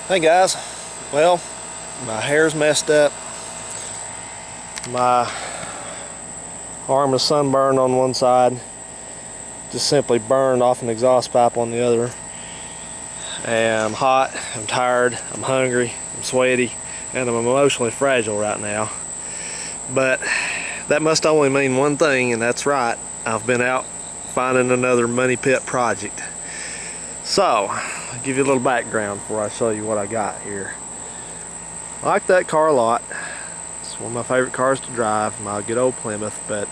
Hey guys, well, my hair's messed up. My arm is sunburned on one side, just simply burned off an exhaust pipe on the other. And I'm hot, I'm tired, I'm hungry, I'm sweaty, and I'm emotionally fragile right now. But that must only mean one thing, and that's right. I've been out finding another money pit project. So, I'll give you a little background before I show you what I got here. I like that car a lot. It's one of my favorite cars to drive, my good old Plymouth, but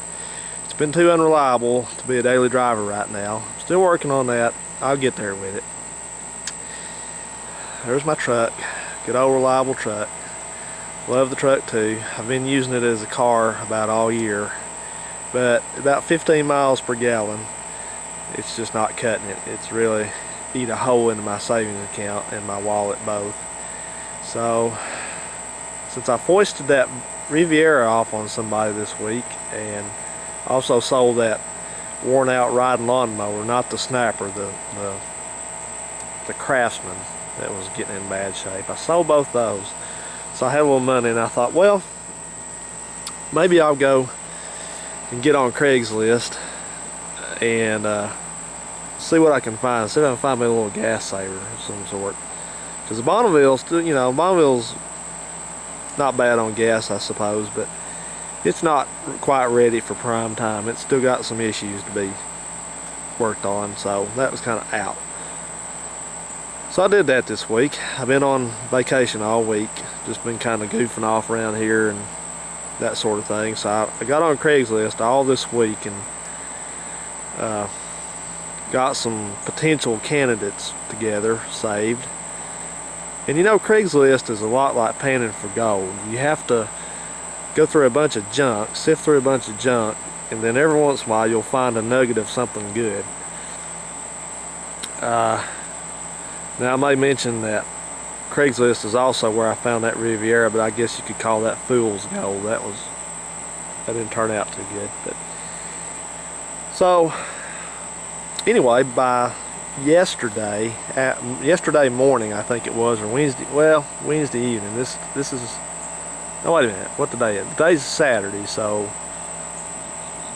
it's been too unreliable to be a daily driver right now. I'm still working on that. I'll get there with it. There's my truck. Good old reliable truck. Love the truck too. I've been using it as a car about all year, but about 15 miles per gallon, it's just not cutting it. It's really eat a hole into my savings account and my wallet both. So since I foisted that Riviera off on somebody this week and also sold that worn out riding lawnmower, not the Snapper, the Craftsman that was getting in bad shape, I sold both those. So I had a little money and I thought, well, maybe I'll go and get on Craigslist and see what I can find. See if I can find me a little gas saver of some sort. Because the Bonneville's still, Bonneville's not bad on gas, I suppose, but it's not quite ready for prime time. It's still got some issues to be worked on, so that was kind of out. So I did that this week. I've been on vacation all week, just been kind of goofing off around here and that sort of thing. So I got on Craigslist all this week and got some potential candidates together, saved. And Craigslist is a lot like panning for gold. You have to go through a bunch of junk, sift through a bunch of junk, and then every once in a while you'll find a nugget of something good. Now I may mention that Craigslist is also where I found that Riviera, but I guess you could call that fool's gold. That didn't turn out too good. But so anyway, by yesterday morning, I think it was, or Wednesday evening. This is, no, wait a minute, what today is? Today's Saturday, so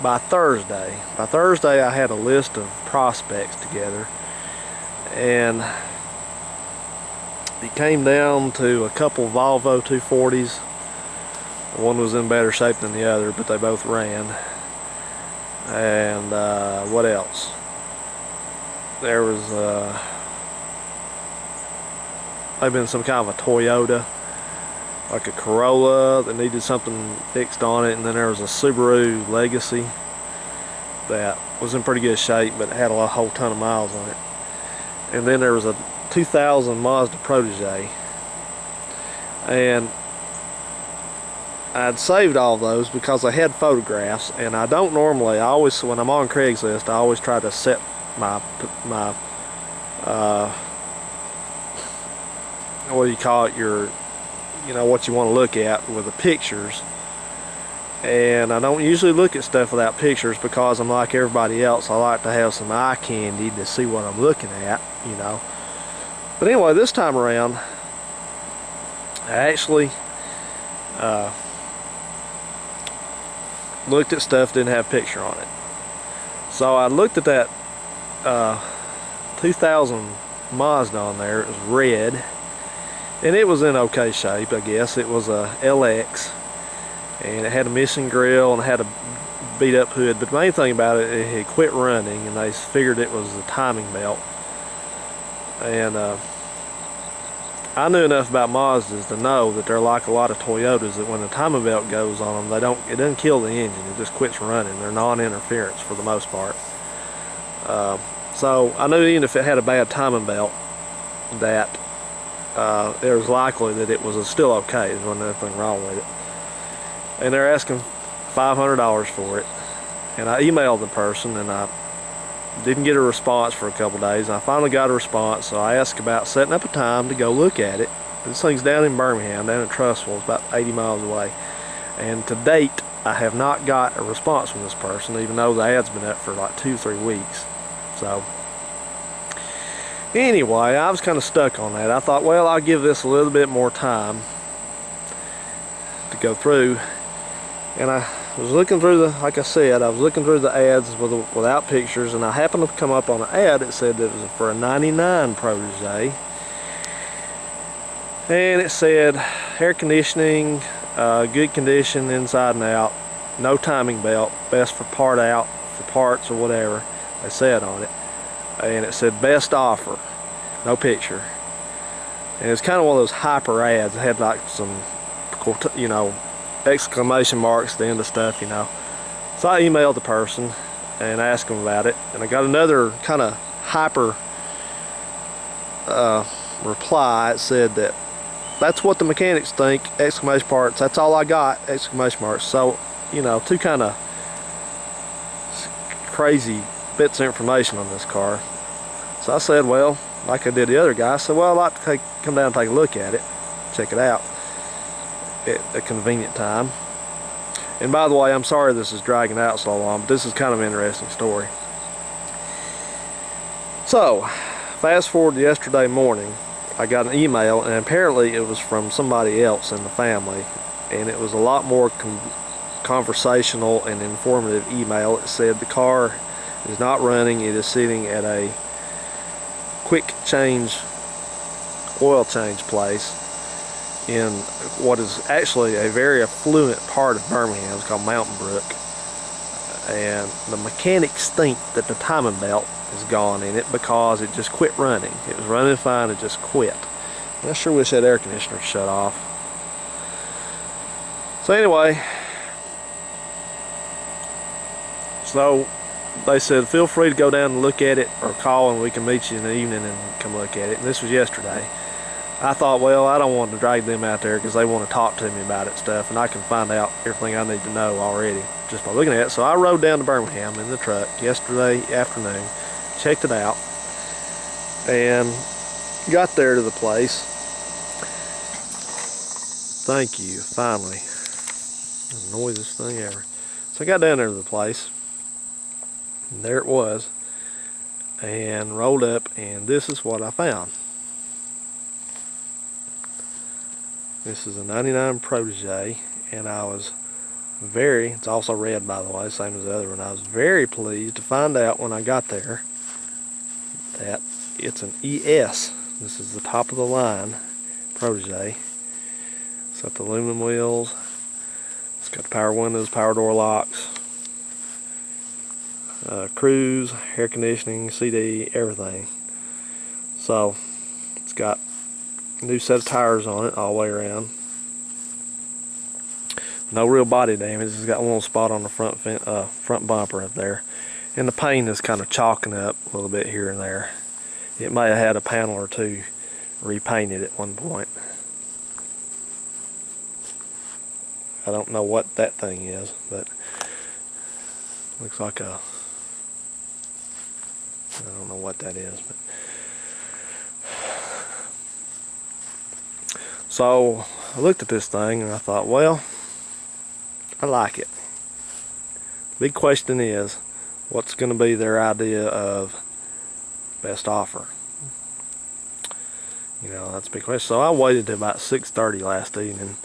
by Thursday I had a list of prospects together, and it came down to a couple Volvo 240s. One was in better shape than the other, but they both ran. And what else? There was maybe been some kind of a Toyota, like a Corolla that needed something fixed on it, and then there was a Subaru Legacy that was in pretty good shape but had a whole ton of miles on it. And then there was a 2000 Mazda Protege, and I'd saved all those because I had photographs, and I don't normally, when I'm on Craigslist, I always try to set my what do you call it, your what you want to look at with the pictures. And I don't usually look at stuff without pictures because I'm like everybody else. I like to have some eye candy to see what I'm looking at, But anyway, this time around, I actually looked at stuff that didn't have a picture on it. So I looked at that 2000 Mazda on there. It was red, and it was in okay shape, I guess. It was a LX, and it had a missing grill and it had a beat up hood, but the main thing about it, it had quit running, and they figured it was the timing belt. And I knew enough about Mazdas to know that they're like a lot of Toyotas, that when the timing belt goes on them, it doesn't kill the engine, it just quits running. They're non-interference for the most part. So I knew even if it had a bad timing belt, that it was likely that it was still okay. There wasn't anything wrong with it. And they're asking $500 for it. And I emailed the person, and I didn't get a response for a couple days. I finally got a response, so I asked about setting up a time to go look at it. This thing's down in Birmingham, down in Trussville. It's about 80 miles away. And to date, I have not got a response from this person, even though the ad's been up for like 2 or 3 weeks. So Anyway, I was kind of stuck on that. I thought, well, I'll give this a little bit more time to go through. And I was looking through the, like I said, I was looking through the ads without pictures, and I happened to come up on an ad that said that it was for a 99 Protege. And it said air conditioning, good condition inside and out, no timing belt, best for parts or whatever they said on it. And it said best offer, no picture. And it's kind of one of those hyper ads. It had like some, you know, exclamation marks at the end of stuff, you know. So I emailed the person and asked them about it, and I got another kind of hyper reply. It said that that's what the mechanics think, exclamation marks, that's all I got, exclamation marks. So, you know, two kind of crazy bits of information on this car. So I said, well, like I did the other guy, I said, well, I'd like to come down and take a look at it, check it out at a convenient time. And by the way, I'm sorry this is dragging out so long, but this is kind of an interesting story. So, fast forward to yesterday morning, I got an email, and apparently it was from somebody else in the family, and it was a lot more conversational and informative email. It said the car is not running, it is sitting at a quick change oil change place in what is actually a very affluent part of Birmingham. It's called Mountain Brook, and the mechanics think that the timing belt is gone in it because it just quit running. It was running fine, it just quit. And I sure wish that air conditioner shut off. So anyway, so they said feel free to go down and look at it, or call and we can meet you in the evening and come look at it. And this was yesterday. I thought, well, I don't want to drag them out there because they want to talk to me about it stuff, and I can find out everything I need to know already just by looking at it. So I rode down to Birmingham in the truck yesterday afternoon, checked it out, and got there to the place. Thank you, finally. The noisiest thing ever. So I got down there to the place, and there it was, and rolled up, and this is what I found. This is a 99 Protege, and I was it's also red by the way, same as the other one. I was very pleased to find out when I got there that it's an ES. This is the top of the line Protege. It's got the aluminum wheels, it's got the power windows, power door locks, cruise, air conditioning, CD, everything. So it's got new set of tires on it all the way around. No real body damage. It's got one little spot on the front bumper up there, and the paint is kind of chalking up a little bit here and there. It may have had a panel or two repainted at one point. I don't know what that thing is, but looks like I don't know what that is, but so I looked at this thing and I thought, well, I like it. Big question is, what's going to be their idea of best offer? You know, that's a big question. So I waited till about 6:30 last evening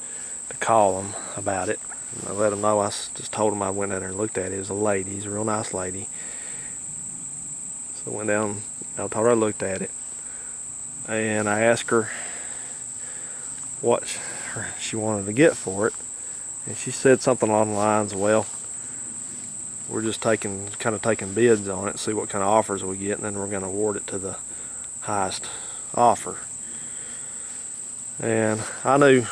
to call them about it. And I let them know. I just told them I went down there and looked at it. It was a lady. She's a real nice lady. So I went down, I told her I looked at it, and I asked her what she wanted to get for it, and she said something along the lines of, well, we're just kind of taking bids on it, see what kind of offers we get, and then we're going to award it to the highest offer. And I knew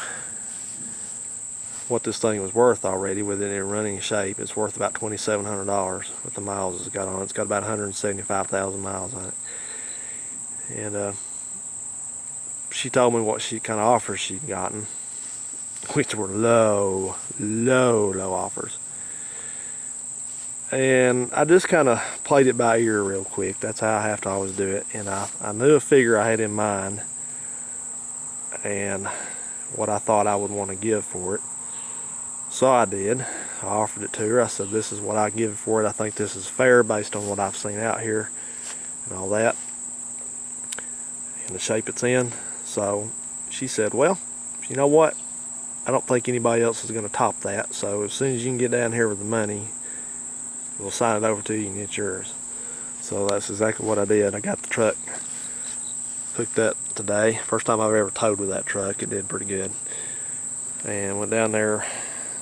what this thing was worth already with it in running shape. It's worth about $2,700 with the miles it's got on it. It's got about 175,000 miles on it. And she told me what kind of offers she'd gotten, which were low offers. And I just kind of played it by ear real quick. That's how I have to always do it. And I knew a figure I had in mind and what I thought I would want to give for it. So I did. I offered it to her. I said, this is what I give for it. I think this is fair based on what I've seen out here and all that. in the shape it's in. So she said, well, you know what, I don't think anybody else is going to top that, so as soon as you can get down here with the money, we'll sign it over to you and it's yours. So that's exactly what I did. I got the truck hooked up today. First time I've ever towed with that truck. It did pretty good. And went down there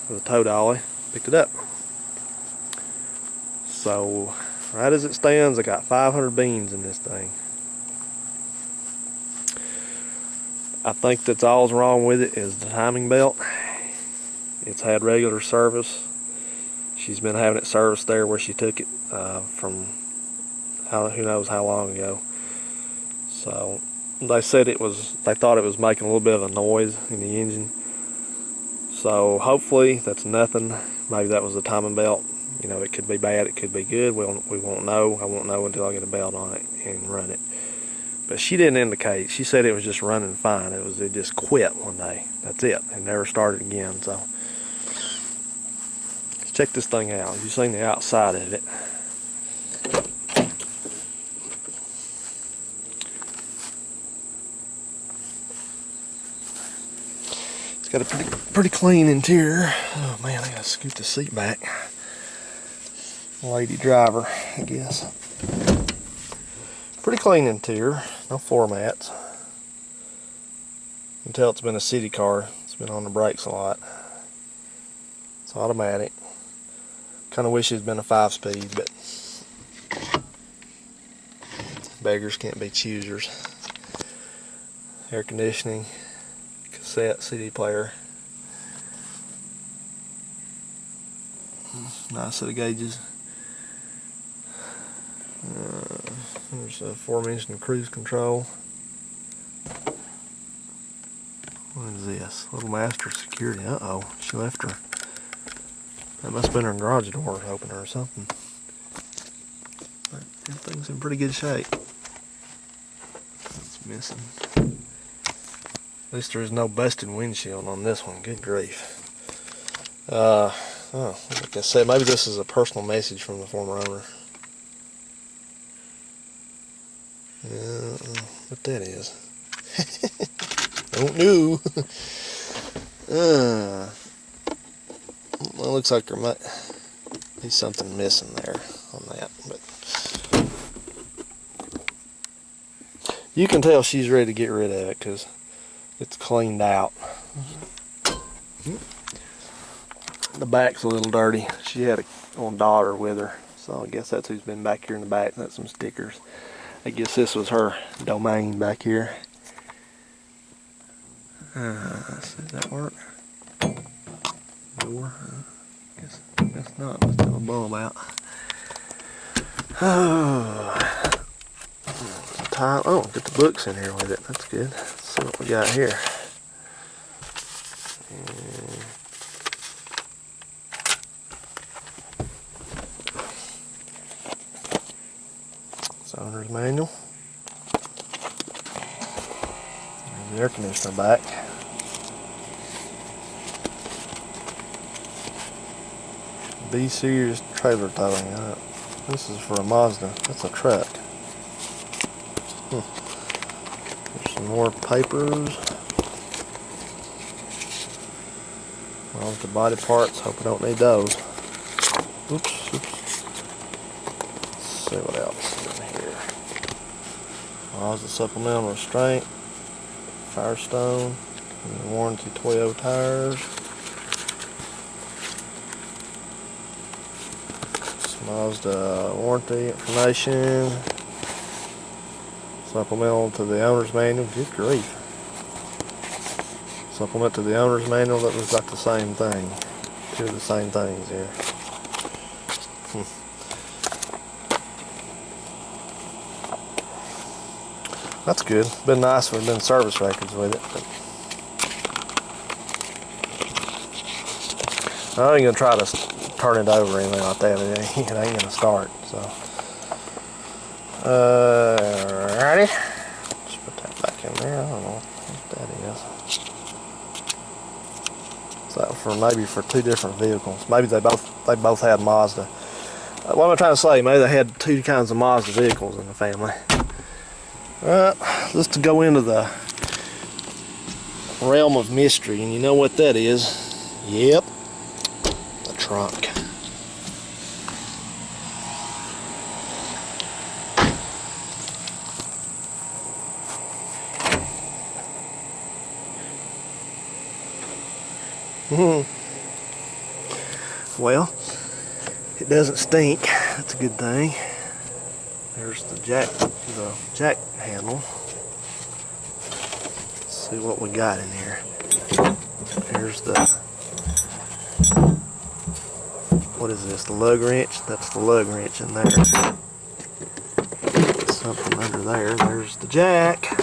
with a tow dolly, picked it up. So right as it stands, I got 500 beans in this thing. I think that's all's wrong with it is the timing belt. It's had regular service. She's been having it serviced there where she took it from who knows how long ago. So they said they thought it was making a little bit of a noise in the engine. So hopefully that's nothing. Maybe that was the timing belt. You know, it could be bad, it could be good. We won't know. I won't know until I get a belt on it and run it. But she didn't indicate. She said it was just running fine. It just quit one day. That's it. It never started again. So let's check this thing out. You've seen the outside of it. It's got a pretty clean interior. Oh man, I gotta scoot the seat back. Lady driver, I guess. Pretty clean interior, no floor mats. You can tell it's been a city car. It's been on the brakes a lot. It's automatic. Kind of wish it had been a 5-speed, but beggars can't be choosers. Air conditioning, cassette, CD player. Nice set of gauges. There's a 4-mention cruise control. What is this? Little master security. Uh-oh, she left her. That must have been her garage door opener or something. But everything's in pretty good shape. That's missing. At least there is no busted windshield on this one. Good grief. Like I said, maybe this is a personal message from the former owner. What that is? Don't know. Well, looks like there might be something missing there on that, but you can tell she's ready to get rid of it because it's cleaned out. The back's a little dirty. She had a little daughter with her, so I guess that's who's been back here in the back. That's some stickers. I guess this was her domain back here. Does that work? Door? Guess not. Let's have a bulb out. Oh, get the books in here with it. That's good. Let's see what we got here. It's the owner's manual. There's the air conditioner back. B-Series trailer towing. This is for a Mazda. That's a truck. There's some more papers. Mazda body parts. Hope I don't need those. Oops. Let's see what else is in here. Mazda supplemental restraint. Firestone. Warranty Toyo tires. Mazda warranty information, supplemental to the owner's manual. Good grief. Supplement to the owner's manual. That was like the same thing. Two of the same things here. That's good. Been nice if there had been service records with it. But I ain't gonna try to turn it over or anything like that. It ain't gonna start. So, alrighty. Let's put that back in there. I don't know what that is. Is that maybe for two different vehicles? Maybe they both had Mazda. What am I trying to say? Maybe they had two kinds of Mazda vehicles in the family. let's go into the realm of mystery, and you know what that is? Yep, the trunk. Well, it doesn't stink. That's a good thing. There's the jack handle. Let's see what we got in here. Here's the, what is this? The lug wrench? That's the lug wrench in there. Something under there. There's the jack.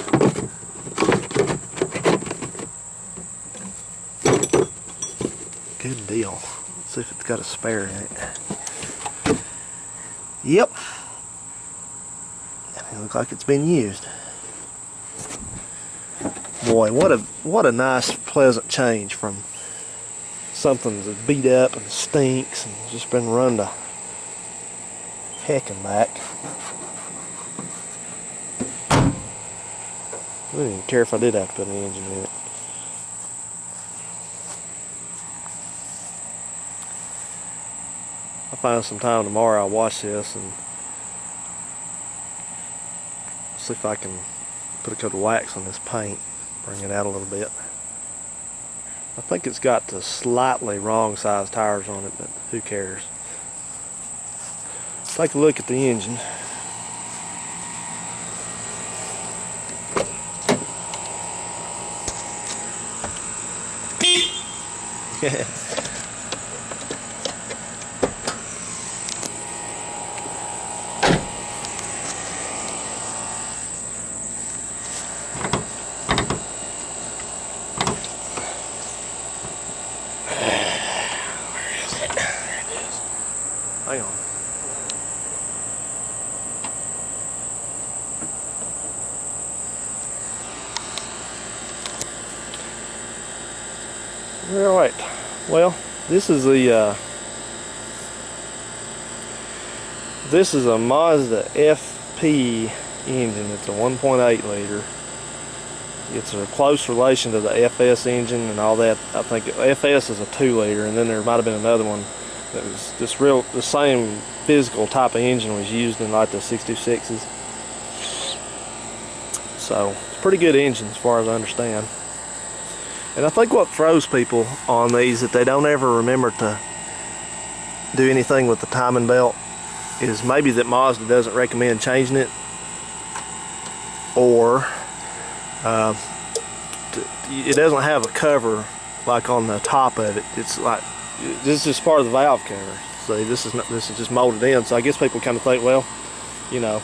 Good deal. Let's see if it's got a spare in it. Yep. It looks like it's been used. Boy, what a nice, pleasant change from something that's beat up and stinks and just been run to heck and back. I wouldn't even care if I did have to put an engine in it. I'll find some time tomorrow, I'll watch this and see if I can put a coat of wax on this paint, bring it out a little bit. I think it's got the slightly wrong size tires on it, but who cares? Take a look at the engine. Yeah. Hang on. All right. Well, this is a Mazda FP engine. It's a 1.8 liter. It's a close relation to the FS engine and all that. I think FS is a 2 liter, and then there might have been another one that was just the same physical type of engine was used in like the 626s. So it's a pretty good engine as far as I understand. And I think what throws people on these that they don't ever remember to do anything with the timing belt is maybe that Mazda doesn't recommend changing it, or it doesn't have a cover like on the top of it. It's like, this is just part of the valve cover. See, this is just molded in. So I guess people kind of think, well, you know,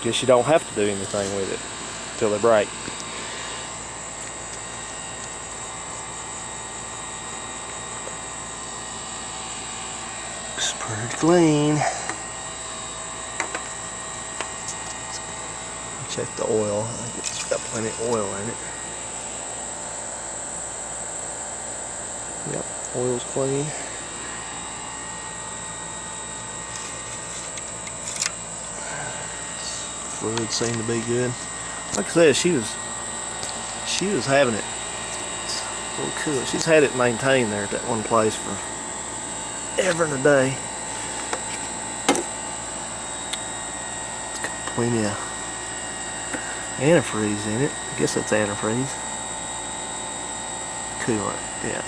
guess you don't have to do anything with it till they break. Looks pretty clean. Check the oil. I think it's got plenty of oil in it. Yep, oil's clean. Fluid seemed to be good. Like I said, she was having it. It's a little cool. She's had it maintained there at that one place for ever and a day. It's got plenty of antifreeze in it. I guess that's antifreeze. Coolant, yeah.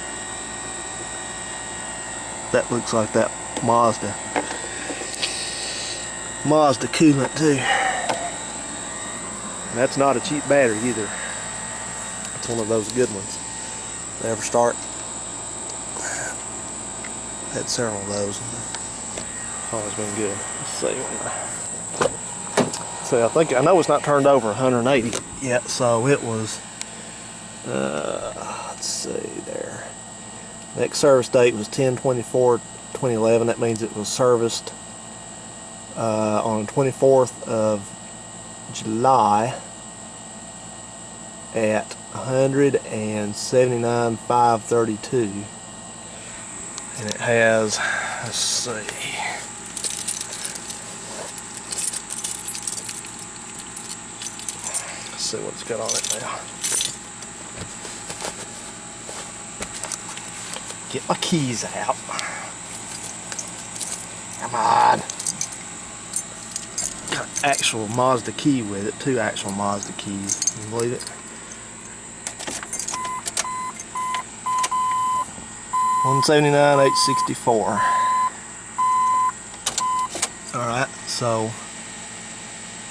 That looks like that Mazda coolant too. And that's not a cheap battery either. It's one of those good ones. They ever start. Had several of those. Always been good. Let's see. So I know it's not turned over 180 yet, so it was, let's see there. Next service date was 10/24/2011. That means it was serviced on the 24th of July at 179,532. And it has, let's see, see what's got on it now. Get my keys out. Come on. Got an actual Mazda key with it. 2 actual Mazda keys. Can you believe it? 179,864. Alright, so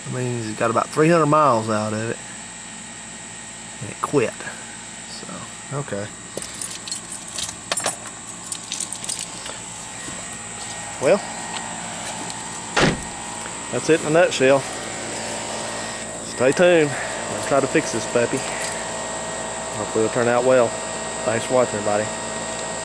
that means it got about 300 miles out of it. And it quit. So, okay. Well, that's it in a nutshell. Stay tuned. Let's try to fix this puppy. Hopefully it'll turn out well. Thanks for watching, everybody.